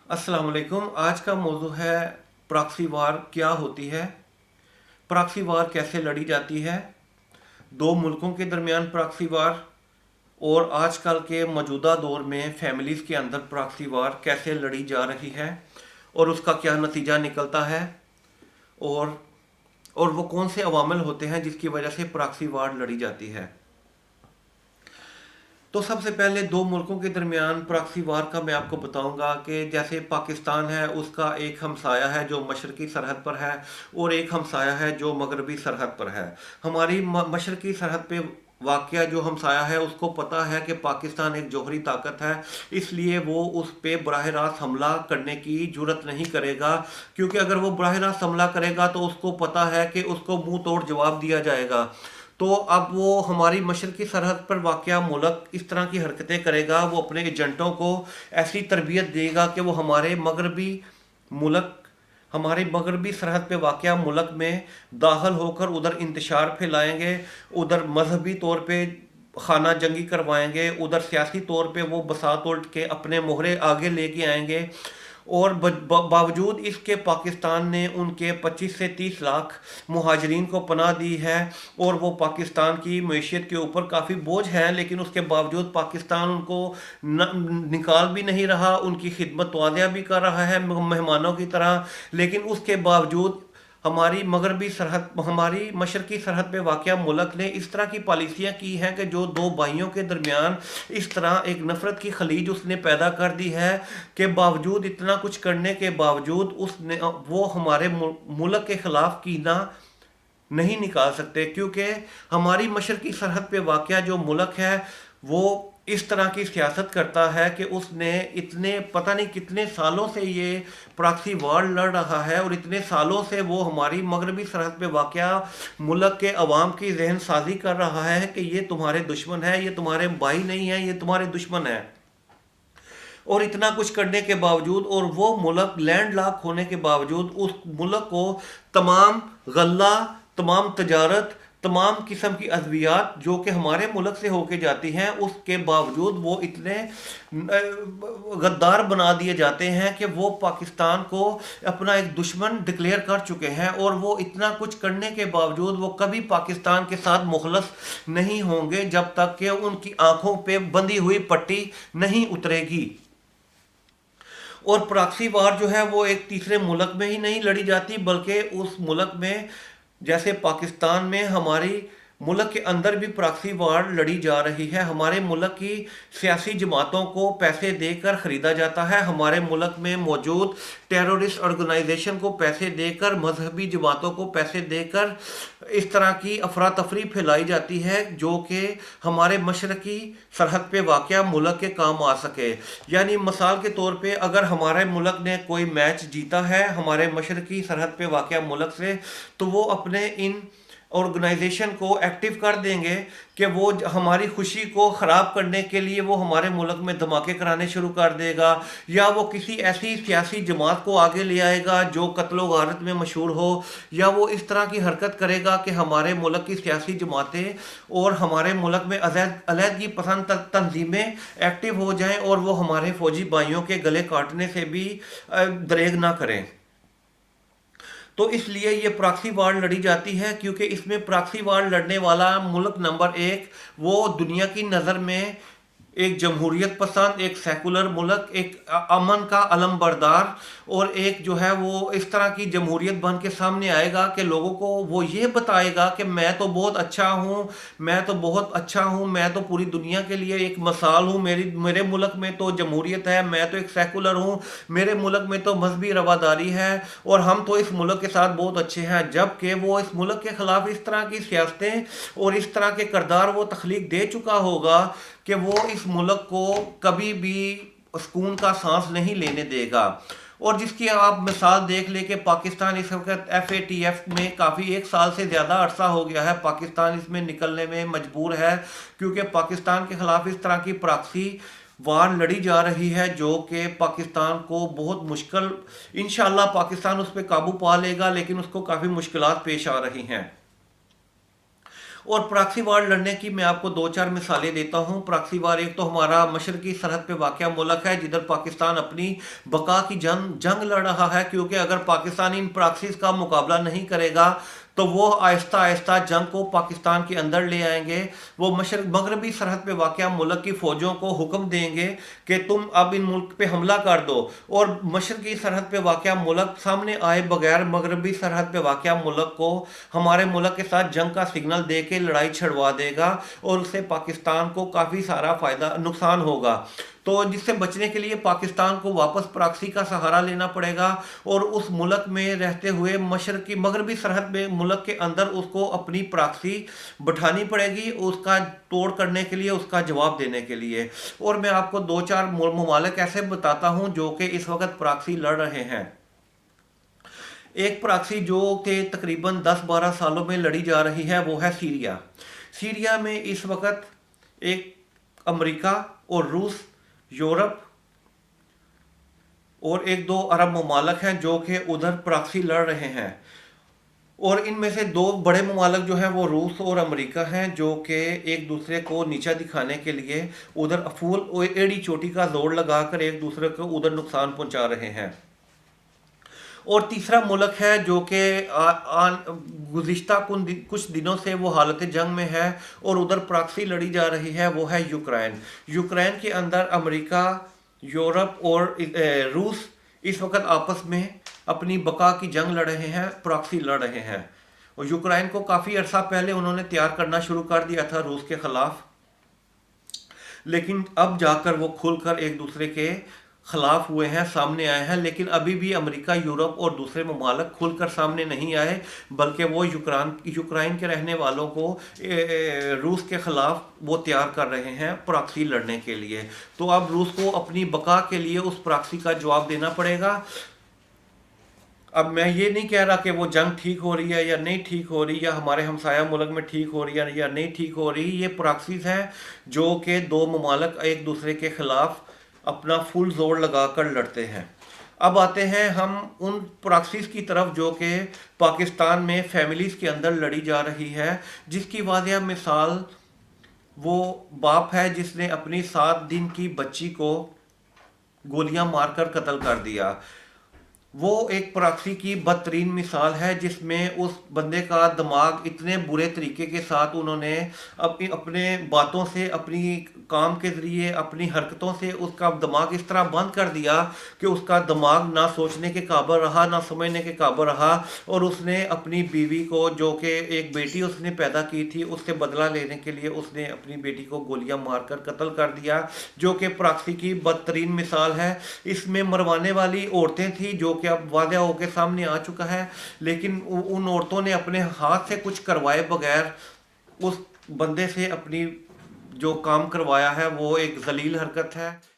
अस्सलाम वालेकुम। आज का मौजू है प्रॉक्सी वार क्या होती है, प्रॉक्सी वार कैसे लड़ी जाती है, दो मुल्कों के दरमियान प्रॉक्सी वार और आजकल के मौजूदा दौर में फैमिलीज़ के अंदर प्रॉक्सी वार कैसे लड़ी जा रही है और उसका क्या नतीजा निकलता है, और और वो कौन से अवामिल होते हैं जिसकी वजह से प्रॉक्सी वार लड़ी जाती है। तो सबसे पहले दो मुल्कों के दरमियान प्रॉक्सी वार का मैं आपको बताऊंगा कि जैसे पाकिस्तान है, उसका एक हमसाया है जो मशरकी सरहद पर है और एक हमसाया है जो मगरबी सरहद पर है। हमारी मशरकी सरहद पे वाक़या जो हमसाया है उसको पता है कि पाकिस्तान एक जौहरी ताकत है, इसलिए वो उस पे बराह रास्त हमला करने की जुर्रत नहीं करेगा, क्योंकि अगर वो बराह रास्त हमला करेगा तो उसको पता है कि उसको मुंह तोड़ जवाब दिया जाएगा। तो अब वो हमारी मशरकी सरहद पर वाक़या मुल्क इस तरह की हरकतें करेगा, वो अपने एजेंटों को ऐसी तरबियत देगा कि वो मुल्क हमारे मगरबी सरहद पे वाक़या मुल्क में दाखिल होकर उधर इंतशार फैलाएंगे, उधर मजहबी तौर पे खाना जंगी करवाएंगे, उधर सियासी तौर पे वो बसात उल्ट के अपने मोहरे आगे लेके आएंगे। और बावजूद इसके पाकिस्तान ने उनके 25 से 30 लाख मुहाजरीन को पनाह दी है और वो पाकिस्तान की मैशियत के ऊपर काफ़ी बोझ है, लेकिन उसके बावजूद पाकिस्तान उनको निकाल भी नहीं रहा, उनकी खिदमत तवाज़िया भी कर रहा है मेहमानों की तरह। लेकिन उसके बावजूद हमारी मशरकी सरहद पे वाक़या मुल्क ने इस तरह की पॉलिसियाँ की हैं कि जो दो भाइयों के दरमियान इस तरह एक नफ़रत की खलीज उसने पैदा कर दी है कि बावजूद इतना कुछ करने के बावजूद उसने वो हमारे मुल्क के ख़िलाफ़ कीना नहीं निकाल सकते, क्योंकि हमारी मशरकी सरहद पे वाक़या जो मुल्क है वो इस तरह की सियासत करता है कि उसने इतने पता नहीं कितने सालों से ये प्रॉक्सी वार लड़ रहा है और इतने सालों से वो हमारी मगरबी सरहद पे वाक़या मुल्क के अवाम की जहन साजी कर रहा है कि ये तुम्हारे दुश्मन है, ये तुम्हारे भाई नहीं है, ये तुम्हारे दुश्मन है। और इतना कुछ करने के बावजूद और वो मुल्क लैंड लॉक होने के बावजूद उस मुल्क को तमाम गल्ला, तमाम तजारत, तमाम किस्म की अद्वियात जो कि हमारे मुल्क से होके जाती हैं, उसके बावजूद वो इतने गद्दार बना दिए जाते हैं कि वो पाकिस्तान को अपना एक दुश्मन डिक्लेयर कर चुके हैं। और वो इतना कुछ करने के बावजूद वो कभी पाकिस्तान के साथ मुखलस नहीं होंगे जब तक कि उनकी आंखों पे बंधी हुई पट्टी नहीं उतरेगी। और प्रॉक्सी वार जो है वो एक तीसरे मुल्क में ही नहीं लड़ी जाती, बल्कि उस मुल्क में जैसे पाकिस्तान में हमारी मुल्क के अंदर भी प्रॉक्सी वार लड़ी जा रही है। हमारे मुल्क की सियासी जमातों को पैसे देकर ख़रीदा जाता है, हमारे मुल्क में मौजूद टेररिस्ट ऑर्गेनाइजेशन को पैसे देकर, मजहबी जमातों को पैसे देकर इस तरह की अफरा तफरी फैलाई जाती है जो कि हमारे मशरकी सरहद पे वाक़या मुल्क के काम आ सके। यानी मिसाल के तौर पे अगर हमारे मुल्क ने कोई मैच जीता है हमारे मशरकी सरहद पे वाक़या मुल्क से, तो वो अपने इन ऑर्गेनाइजेशन को एक्टिव कर देंगे कि वो हमारी खुशी को ख़राब करने के लिए वो हमारे मुल्क में धमाके कराने शुरू कर देगा, या वो किसी ऐसी सियासी जमात को आगे ले आएगा जो कत्लो गारत में मशहूर हो, या वो इस तरह की हरकत करेगा कि हमारे मुल्क की सियासी जमातें और हमारे मुल्क में अलहदगी पसंद तंजीमें एक्टिव हो जाएं और वो हमारे फौजी भाइयों के गले काटने से भी दरेग ना करें। तो इसलिए ये प्रॉक्सी वार लड़ी जाती है, क्योंकि इसमें प्रॉक्सी वार लड़ने वाला मुल्क नंबर एक वो दुनिया की नज़र में एक जमहूरियत पसंद, एक सेकुलर मुल्क, एक अमन का अलम बरदार, और एक जो है वो इस तरह की जमहूरियत बन के सामने आएगा कि लोगों को वो ये बताएगा कि मैं तो बहुत अच्छा हूँ, मैं तो बहुत अच्छा हूँ, मैं तो पूरी दुनिया के लिए एक मिसाल हूँ, मेरे मुल्क में तो जमहूरियत है, मैं तो एक सेकुलर हूँ, मेरे मुल्क में तो मजहबी रवादारी है और हम तो इस मुल्क के साथ बहुत अच्छे हैं। जबकि वो इस मुल्क के ख़िलाफ़ इस तरह की सियासतें और इस तरह के किरदार वो तख्लीक दे चुका होगा कि वो इस मुल्क को कभी भी सुकून का सांस नहीं लेने देगा। और जिसकी आप मिसाल देख ले कि पाकिस्तान इस वक्त FATF में काफ़ी एक साल से ज़्यादा अरसा हो गया है, पाकिस्तान इसमें निकलने में मजबूर है, क्योंकि पाकिस्तान के ख़िलाफ़ इस तरह की प्रॉक्सी वार लड़ी जा रही है जो कि पाकिस्तान को बहुत मुश्किल, इंशाअल्लाह पाकिस्तान उस पर काबू पा लेगा, लेकिन उसको काफ़ी मुश्किलात पेश आ रही हैं। और प्रॉक्सी वार लड़ने की मैं आपको दो चार मिसालें देता हूँ। प्रॉक्सी वार एक तो हमारा मशरकी सरहद पे वाक़या मुल्क है जिधर पाकिस्तान अपनी बका की जंग जंग लड़ रहा है, क्योंकि अगर पाकिस्तान इन प्रॉक्सीज का मुकाबला नहीं करेगा तो वो आहिस्ता आहिस्ता जंग को पाकिस्तान के अंदर ले आएंगे। वो मगरबी सरहद पे वाक़या मुल्क की फ़ौजों को हुक्म देंगे कि तुम अब इन मुल्क पे हमला कर दो, और मशरकी सरहद पे वाक़या मुल्क सामने आए बगैर मगरबी सरहद पे वाक़या मुल्क को हमारे मुल्क के साथ जंग का सिग्नल दे के लड़ाई छड़वा देगा, और उससे पाकिस्तान को काफ़ी सारा फ़ायदा नुकसान होगा। तो जिससे बचने के लिए पाकिस्तान को वापस प्रॉक्सी का सहारा लेना पड़ेगा, और उस मुल्क में रहते हुए मशरकी मगरबी सरहद में मुल्क के अंदर उसको अपनी प्रॉक्सी बैठानी पड़ेगी, उसका तोड़ करने के लिए, उसका जवाब देने के लिए। और मैं आपको दो चार ममालिक ऐसे बताता हूं जो कि इस वक्त प्रॉक्सी लड़ रहे हैं। एक प्रॉक्सी जो कि तकरीबन 10-12 सालों में लड़ी जा रही है वो है सीरिया। सीरिया में इस वक्त एक अमेरिका और रूस, यूरोप और एक दो अरब ममालक हैं जो कि उधर प्रॉक्सी लड़ रहे हैं, और इनमें से दो बड़े ममालक जो हैं वो रूस और अमेरिका हैं, जो कि एक दूसरे को नीचा दिखाने के लिए उधर अफूल और एड़ी चोटी का जोड़ लगाकर एक दूसरे को उधर नुकसान पहुंचा रहे हैं। और तीसरा मुल्क है जो कि गुज़िश्ता कुछ दिनों से वो हालत जंग में है और उधर प्रॉक्सी लड़ी जा रही है, वो है यूक्रेन। यूक्रेन के अंदर अमेरिका, यूरोप और रूस इस वक्त आपस में अपनी बका की जंग लड़ रहे हैं, प्रॉक्सी लड़ रहे हैं। और यूक्रेन को काफ़ी अरसा पहले उन्होंने तैयार करना शुरू कर दिया था रूस के ख़िलाफ़, लेकिन अब जाकर वो खुलकर एक दूसरे के खिलाफ हुए हैं, सामने आए हैं। लेकिन अभी भी अमेरिका, यूरोप और दूसरे ममालक खुलकर सामने नहीं आए, बल्कि वो यूक्रेन के रहने वालों को रूस के ख़िलाफ़ वो तैयार कर रहे हैं प्रॉक्सी लड़ने के लिए। तो अब रूस को अपनी बका के लिए उस प्रॉक्सी का जवाब देना पड़ेगा। अब मैं ये नहीं कह रहा कि वो जंग ठीक हो रही है या नहीं ठीक हो रही, या हमारे हमसाया मुल्क में ठीक हो रही है या नहीं ठीक हो रही। ये प्रॉक्सीज हैं जो कि दो ममालक एक दूसरे के ख़िलाफ़ अपना फुल जोर लगाकर लड़ते हैं। अब आते हैं हम उन प्रॉक्सीज की तरफ जो कि पाकिस्तान में फैमिलीज़ के अंदर लड़ी जा रही है, जिसकी वाज़ेह मिसाल वो बाप है जिसने अपनी 7 दिन की बच्ची को गोलियां मारकर कत्ल कर दिया। वो एक प्रॉक्सी की बदतरीन मिसाल है जिसमें उस बंदे का दिमाग इतने बुरे तरीके के साथ उन्होंने अपने बातों से, अपनी काम के ज़रिए, अपनी हरकतों से उसका दिमाग इस तरह बंद कर दिया कि उसका दिमाग ना सोचने के काबिल रहा, ना समझने के काबिल रहा। और उसने अपनी बीवी को, जो कि एक बेटी उसने पैदा की थी, उससे बदला लेने के लिए उसने अपनी बेटी को गोलियां मारकर कत्ल कर दिया, जो कि प्रॉक्सी की बदतरीन मिसाल है। इसमें मरवाने वाली औरतें थी, जो कि अब वाज़ेह होकर सामने आ चुका है, लेकिन उन औरतों ने अपने हाथ से कुछ करवाए बगैर उस बंदे से अपनी जो काम करवाया है वो एक जलील हरकत है।